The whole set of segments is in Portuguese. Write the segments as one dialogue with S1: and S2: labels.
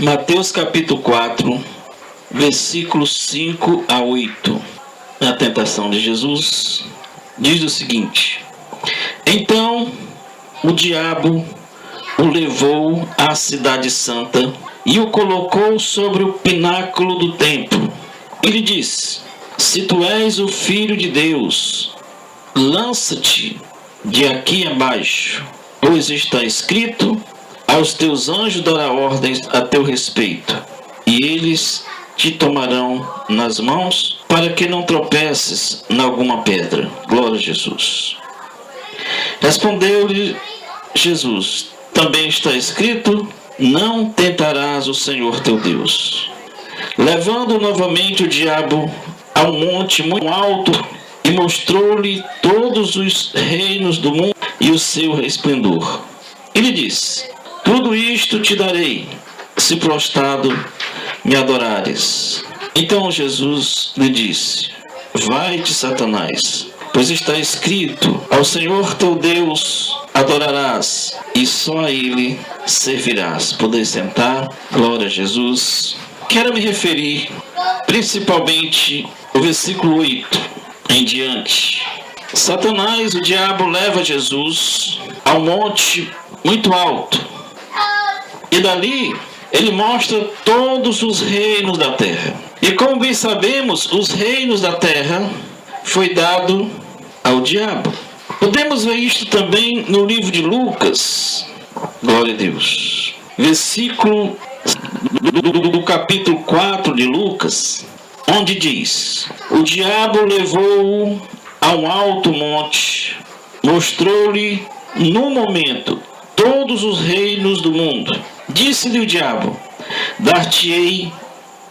S1: Mateus capítulo 4, versículos 5 a 8. Na tentação de Jesus, diz o seguinte: Então o diabo o levou à cidade santa e o colocou sobre o pináculo do templo. Ele disse: Se tu és o Filho de Deus, lança-te de aqui abaixo, pois está escrito: aos teus anjos dará ordens a teu respeito, e eles te tomarão nas mãos, para que não tropeces em alguma pedra. Glória a Jesus. Respondeu-lhe Jesus: Também está escrito: não tentarás o Senhor teu Deus. Levando novamente o diabo a um monte muito alto, e mostrou-lhe todos os reinos do mundo e o seu resplendor. Ele disse: Tudo isto te darei, se prostrado me adorares. Então Jesus lhe disse: Vai-te, Satanás, pois está escrito: ao Senhor teu Deus adorarás, e só a Ele servirás. Poder sentar. Glória a Jesus. Quero me referir principalmente ao versículo 8 em diante. Satanás, o diabo, leva Jesus a um monte muito alto, e dali ele mostra todos os reinos da terra. E como bem sabemos, os reinos da terra foi dado ao diabo. Podemos ver isto também no livro de Lucas. Glória a Deus. Versículo do capítulo 4 de Lucas, onde diz: O diabo levou-o a um alto monte, mostrou-lhe no momento todos os reinos do mundo. Disse-lhe o diabo: Dar-te-ei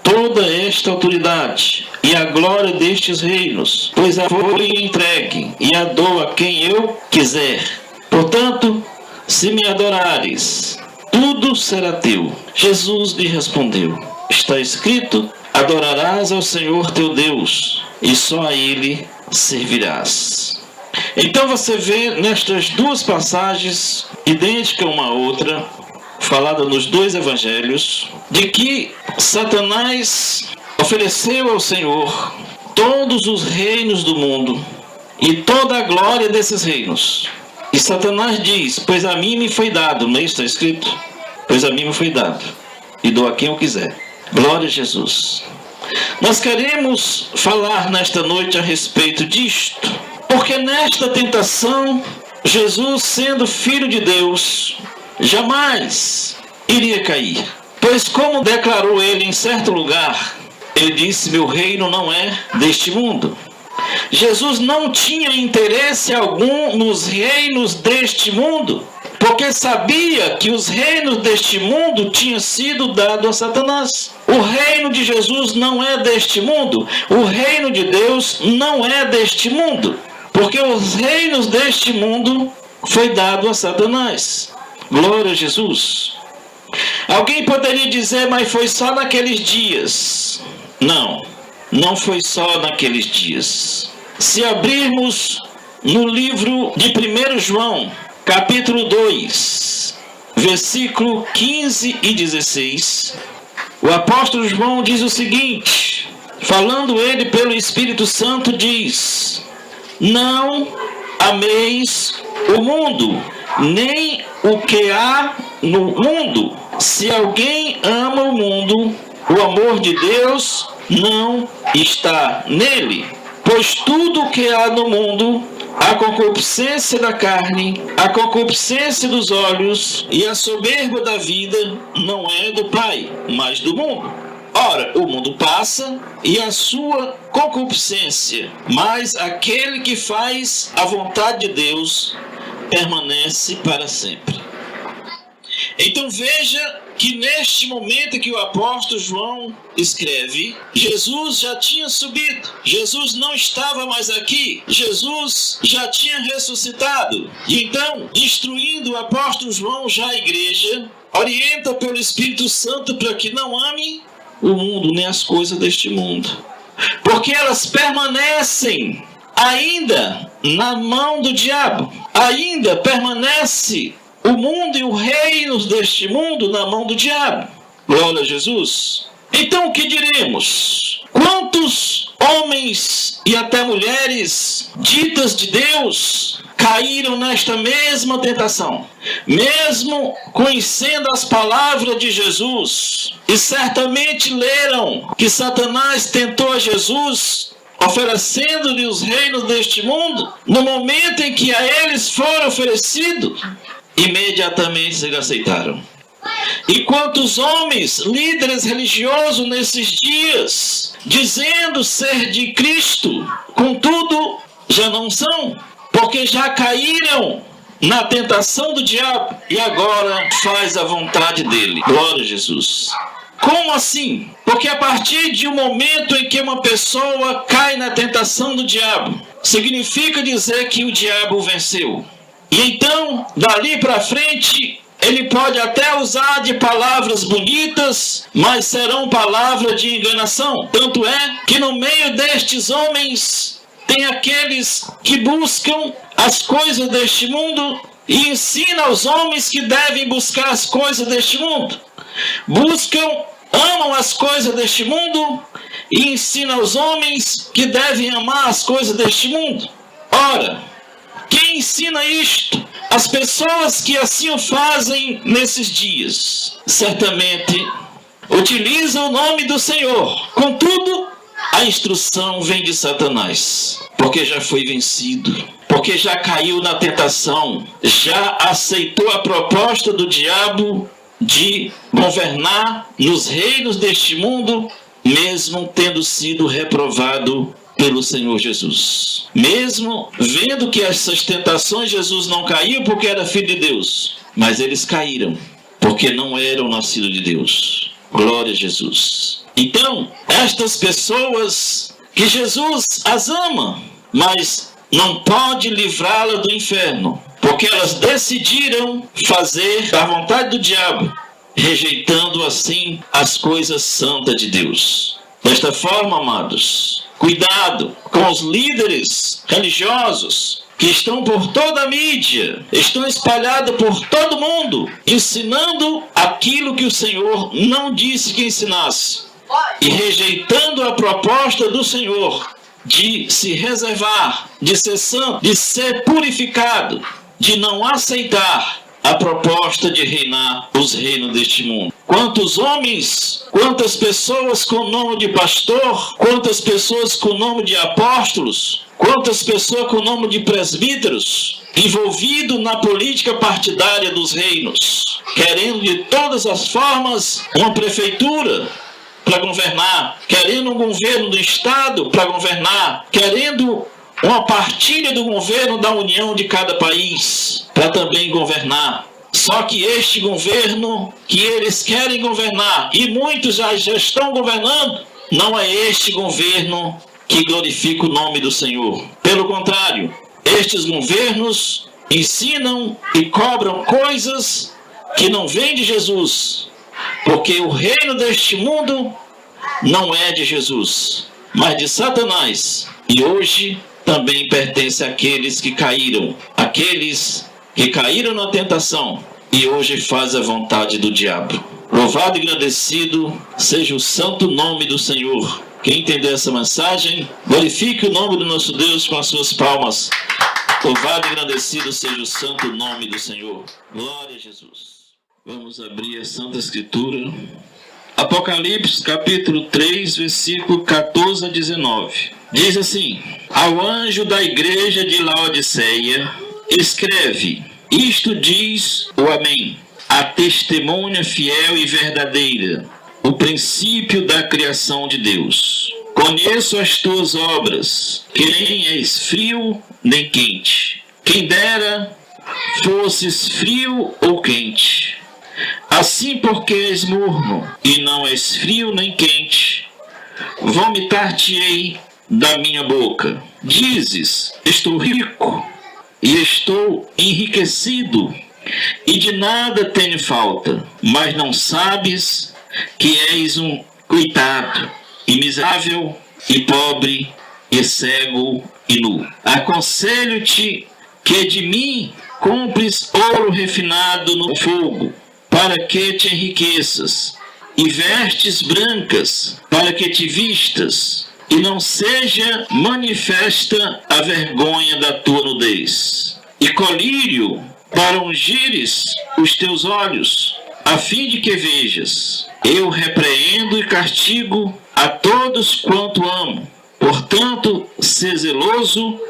S1: toda esta autoridade e a glória destes reinos, pois a foi entregue e a dou a quem eu quiser. Portanto, se me adorares, tudo será teu. Jesus lhe respondeu: Está escrito: Adorarás ao Senhor teu Deus, e só a Ele servirás. Então você vê nestas duas passagens, idênticas uma à outra, falada nos dois evangelhos, de que Satanás ofereceu ao Senhor todos os reinos do mundo e toda a glória desses reinos. E Satanás diz: Pois a mim me foi dado, não é isso que está escrito? Pois a mim me foi dado, e dou a quem eu quiser. Glória a Jesus. Nós queremos falar nesta noite a respeito disto, porque nesta tentação, Jesus, sendo Filho de Deus, jamais iria cair. Pois como declarou ele em certo lugar, ele disse: Meu reino não é deste mundo. Jesus não tinha interesse algum nos reinos deste mundo, porque sabia que os reinos deste mundo tinham sido dados a Satanás. O reino de Jesus não é deste mundo. O reino de Deus não é deste mundo, porque os reinos deste mundo foi dado a Satanás. Glória a Jesus. Alguém poderia dizer: mas foi só naqueles dias. Não, não foi só naqueles dias. Se abrirmos no livro de 1 João, capítulo 2, versículo 15 e 16, o apóstolo João diz o seguinte, falando ele pelo Espírito Santo, diz: Não ameis o mundo, nem o que há no mundo. Se alguém ama o mundo, o amor de Deus não está nele. Pois tudo o que há no mundo, a concupiscência da carne, a concupiscência dos olhos e a soberba da vida, não é do Pai, mas do mundo. Ora, o mundo passa e a sua concupiscência, mas aquele que faz a vontade de Deus permanece para sempre. Então veja que neste momento que o apóstolo João escreve, Jesus já tinha subido, Jesus não estava mais aqui, Jesus já tinha ressuscitado. E então, instruindo o apóstolo João já a igreja, orienta pelo Espírito Santo para que não ame o mundo nem as coisas deste mundo, porque elas permanecem ainda na mão do diabo, ainda permanece o mundo e os reinos deste mundo na mão do diabo. Glória a Jesus. Então o que diremos? Quantos homens e até mulheres ditas de Deus caíram nesta mesma tentação, mesmo conhecendo as palavras de Jesus, e certamente leram que Satanás tentou a Jesus, oferecendo-lhe os reinos deste mundo. No momento em que a eles foram oferecidos, imediatamente eles aceitaram. E quantos homens, líderes religiosos nesses dias, dizendo ser de Cristo, contudo já não são, porque já caíram na tentação do diabo e agora faz a vontade dele. Glória a Jesus. Como assim? Porque a partir de um momento em que uma pessoa cai na tentação do diabo, significa dizer que o diabo venceu. E então, dali para frente, ele pode até usar de palavras bonitas, mas serão palavras de enganação. Tanto é que no meio destes homens tem aqueles que buscam as coisas deste mundo e ensinam aos homens que devem buscar as coisas deste mundo. Amam as coisas deste mundo e ensinam aos homens que devem amar as coisas deste mundo. Ora, quem ensina isto? As pessoas que assim o fazem nesses dias, certamente utilizam o nome do Senhor. Contudo, a instrução vem de Satanás, porque já foi vencido, porque já caiu na tentação, já aceitou a proposta do diabo de governar nos reinos deste mundo, mesmo tendo sido reprovado pelo Senhor Jesus. Mesmo vendo que essas tentações Jesus não caiu porque era filho de Deus, mas eles caíram porque não eram nascidos de Deus. Glória a Jesus. Então, estas pessoas que Jesus as ama, mas não pode livrá-la do inferno, porque elas decidiram fazer a vontade do diabo, rejeitando assim as coisas santas de Deus. Desta forma, amados, cuidado com os líderes religiosos que estão por toda a mídia, estão espalhados por todo mundo, ensinando aquilo que o Senhor não disse que ensinasse, e rejeitando a proposta do Senhor de se reservar, de ser santo, de ser purificado, de não aceitar a proposta de reinar os reinos deste mundo. Quantos homens, quantas pessoas com o nome de pastor, quantas pessoas com o nome de apóstolos, quantas pessoas com o nome de presbíteros, envolvidos na política partidária dos reinos, querendo de todas as formas uma prefeitura para governar, querendo um governo do Estado para governar, querendo uma partilha do governo da União de cada país para também governar. Só que este governo que eles querem governar, e muitos já estão governando, não é este governo que glorifica o nome do Senhor. Pelo contrário, estes governos ensinam e cobram coisas que não vêm de Jesus, porque o reino deste mundo não é de Jesus, mas de Satanás. E hoje também pertence àqueles que caíram na tentação e hoje faz a vontade do diabo. Louvado e agradecido seja o santo nome do Senhor. Quem entender essa mensagem, glorifique o nome do nosso Deus com as suas palmas. Louvado e agradecido seja o santo nome do Senhor. Glória a Jesus. Vamos abrir a Santa Escritura. Apocalipse capítulo 3, versículo 14 a 19. Diz assim: ao anjo da igreja de Laodiceia, escreve: isto diz o Amém, a testemunha fiel e verdadeira, o princípio da criação de Deus. Conheço as tuas obras, que nem és frio nem quente. Quem dera fosses frio ou quente. Assim, porque és morno e não és frio nem quente, vomitar-te-ei da minha boca. Dizes: estou rico e estou enriquecido e de nada tenho falta, mas não sabes que és um coitado e miserável e pobre e cego e nu. Aconselho-te que de mim compres ouro refinado no fogo, para que te enriqueças, e vestes brancas, para que te vistas, e não seja manifesta a vergonha da tua nudez. E colírio, para ungires os teus olhos, a fim de que vejas. Eu repreendo e castigo a todos quanto amo. Portanto, sê zeloso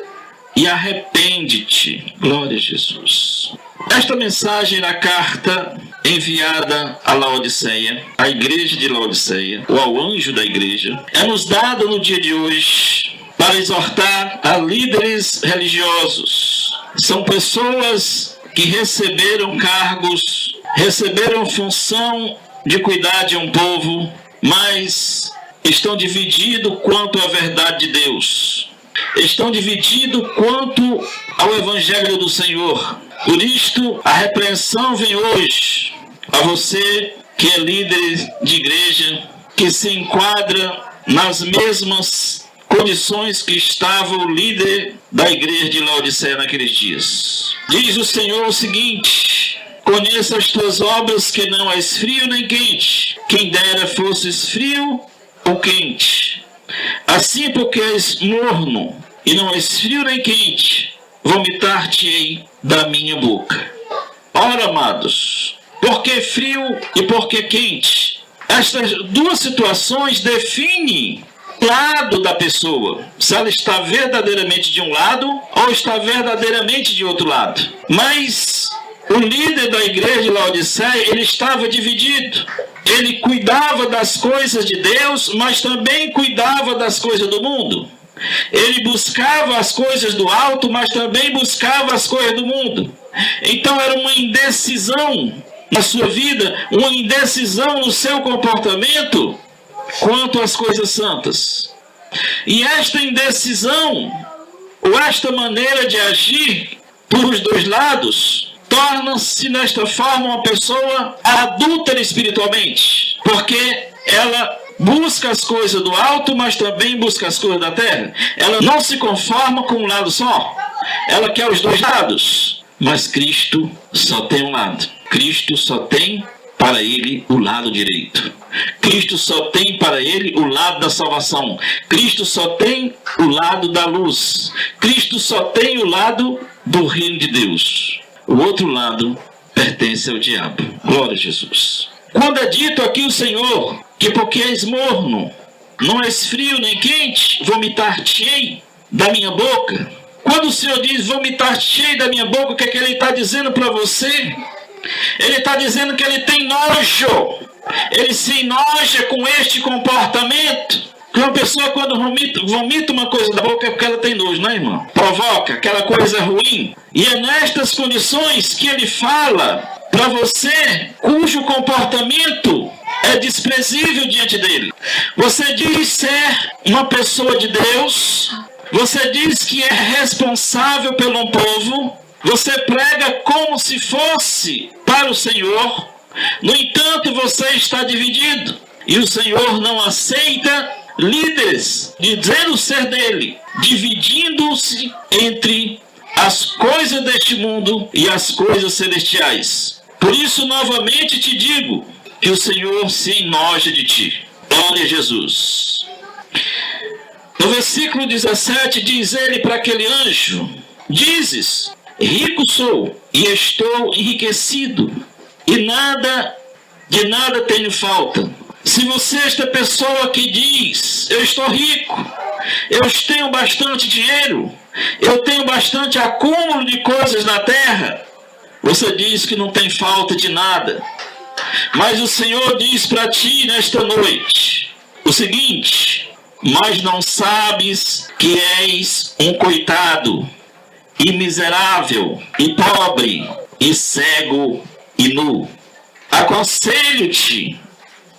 S1: e arrepende-te. Glória a Jesus. Esta mensagem na carta enviada a Laodiceia, à igreja de Laodiceia, ou ao anjo da igreja, é nos dada no dia de hoje para exortar a líderes religiosos. São pessoas que receberam cargos, receberam função de cuidar de um povo, mas estão divididos quanto à verdade de Deus. Estão divididos quanto ao Evangelho do Senhor. Por isto, a repreensão vem hoje a você que é líder de igreja, que se enquadra nas mesmas condições que estava o líder da igreja de Laodiceia naqueles dias. Diz o Senhor o seguinte: conheça as tuas obras, que não és frio nem quente. Quem dera fosses frio ou quente. Assim, porque és morno e não és frio nem quente, vomitar-te-ei da minha boca. Ora, amados, por que frio e por que quente? Estas duas situações definem o lado da pessoa, se ela está verdadeiramente de um lado ou está verdadeiramente de outro lado. Mas o líder da igreja de Laodiceia, ele estava dividido. Ele cuidava das coisas de Deus, mas também cuidava das coisas do mundo. Ele buscava as coisas do alto, mas também buscava as coisas do mundo. Então era uma indecisão na sua vida, uma indecisão no seu comportamento quanto às coisas santas. E esta indecisão, ou esta maneira de agir por os dois lados, torna-se nesta forma uma pessoa adúltera espiritualmente, porque ela busca as coisas do alto, mas também busca as coisas da terra. Ela não se conforma com um lado só, ela quer os dois lados. Mas Cristo só tem um lado. Cristo só tem para ele o lado direito. Cristo só tem para ele o lado da salvação. Cristo só tem o lado da luz. Cristo só tem o lado do reino de Deus. O outro lado pertence ao diabo. Glória a Jesus. Quando é dito aqui o Senhor que porque és morno, não és frio nem quente, vomitar-te-ei da minha boca. Quando o Senhor diz vomitar-te-ei da minha boca, o que é que Ele está dizendo para você? Ele está dizendo que Ele tem nojo. Ele se enoja com este comportamento. Que uma pessoa quando vomita uma coisa da boca é porque ela tem nojo, não é, irmão? Provoca aquela coisa ruim. E é nestas condições que Ele fala para você cujo comportamento é desprezível diante dele. Você diz ser uma pessoa de Deus, você diz que é responsável pelo povo, você prega como se fosse para o Senhor, no entanto você está dividido, e o Senhor não aceita líderes dizendo ser dele, dividindo-se entre as coisas deste mundo e as coisas celestiais. Por isso, novamente te digo, que o Senhor se enoja de ti. Glória a Jesus. No versículo 17 diz ele para aquele anjo: dizes, rico sou e estou enriquecido, e de nada tenho falta. Se você é esta pessoa que diz, eu estou rico, eu tenho bastante dinheiro, eu tenho bastante acúmulo de coisas na terra, você diz que não tem falta de nada. Mas o Senhor diz para ti nesta noite o seguinte: mas não sabes que és um coitado, e miserável, e pobre, e cego, e nu. Aconselho-te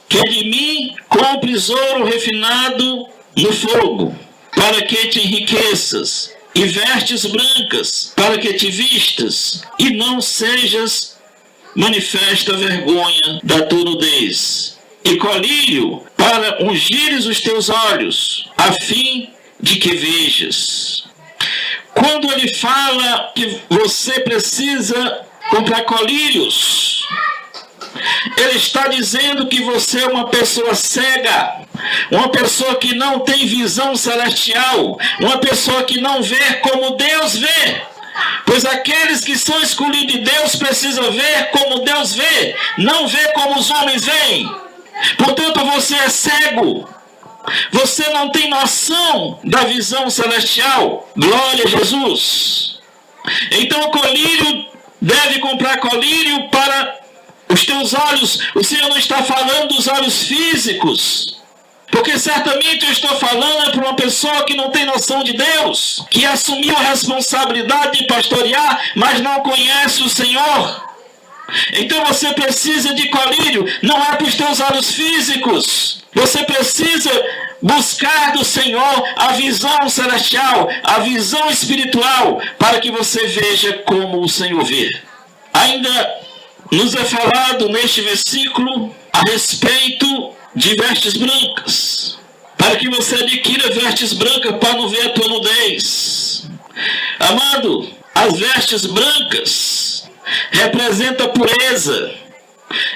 S1: que de mim compres ouro refinado no fogo, para que te enriqueças, e vestes brancas, para que te vistas, e não sejas manifesta a vergonha da tua nudez, e colírio para ungires os teus olhos, a fim de que vejas. Quando ele fala que você precisa comprar colírios, Ele está dizendo que você é uma pessoa cega, uma pessoa que não tem visão celestial, uma pessoa que não vê como Deus vê. Pois aqueles que são escolhidos de Deus precisam ver como Deus vê, não ver como os homens veem. Portanto, você é cego. Você não tem noção da visão celestial. Glória a Jesus. Então o colírio deve comprar colírio para os teus olhos. O Senhor não está falando dos olhos físicos, porque certamente eu estou falando para uma pessoa que não tem noção de Deus, que assumiu a responsabilidade de pastorear, mas não conhece o Senhor. Então você precisa de colírio, não é para os teus olhos físicos. Você precisa buscar do Senhor a visão celestial, a visão espiritual, para que você veja como o Senhor vê. Ainda nos é falado neste versículo a respeito de vestes brancas, para que você adquira vestes brancas para não ver a tua nudez. Amado, as vestes brancas representam a pureza.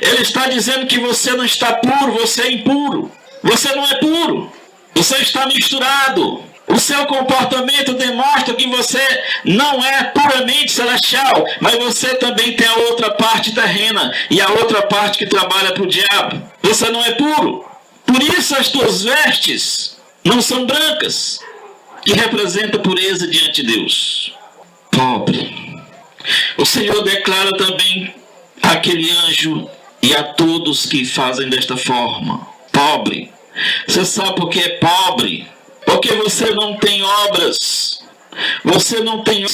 S1: Ele está dizendo que você não está puro, você é impuro. Você não é puro, você está misturado. O seu comportamento demonstra que você não é puramente celestial, mas você também tem a outra parte terrena e a outra parte que trabalha para o diabo. Você não é puro. Por isso as tuas vestes não são brancas, que representa pureza diante de Deus. Pobre. O Senhor declara também àquele anjo e a todos que fazem desta forma: pobre. Você sabe por que é pobre? Porque você não tem obras, você não tem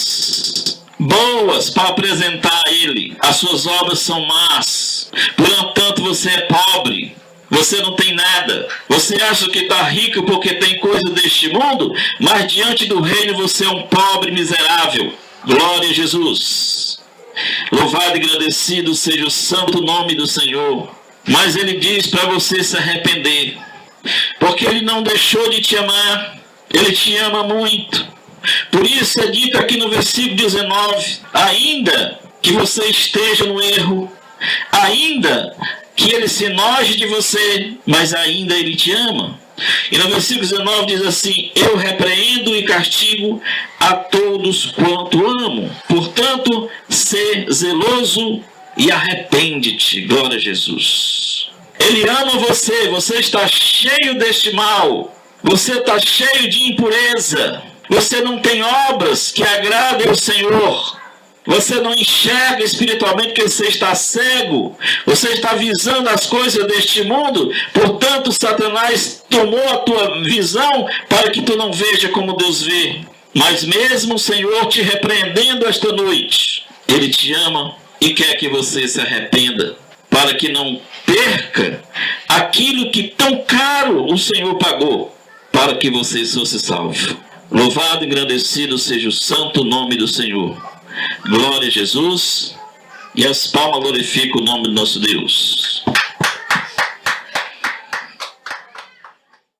S1: boas para apresentar a Ele. As suas obras são más, portanto você é pobre. Você não tem nada. Você acha que está rico porque tem coisa deste mundo, mas diante do reino você é um pobre miserável. Glória a Jesus. Louvado e agradecido seja o santo nome do Senhor. Mas Ele diz para você se arrepender, porque Ele não deixou de te amar. Ele te ama muito. Por isso é dito aqui no versículo 19: ainda que você esteja no erro, ainda que ele se enoje de você, mas ainda ele te ama. E no versículo 19 diz assim: eu repreendo e castigo a todos quanto amo. Portanto, sê zeloso e arrepende-te. Glória a Jesus. Ele ama você, você está cheio deste mal, você está cheio de impureza, você não tem obras que agradem ao Senhor. Você não enxerga espiritualmente porque você está cego. Você está visando as coisas deste mundo. Portanto, Satanás tomou a tua visão para que tu não veja como Deus vê. Mas mesmo o Senhor te repreendendo esta noite, Ele te ama e quer que você se arrependa, para que não perca aquilo que tão caro o Senhor pagou para que você fosse salvo. Louvado e engrandecido seja o santo nome do Senhor. Glória a Jesus, e as palmas glorificam o nome do nosso Deus.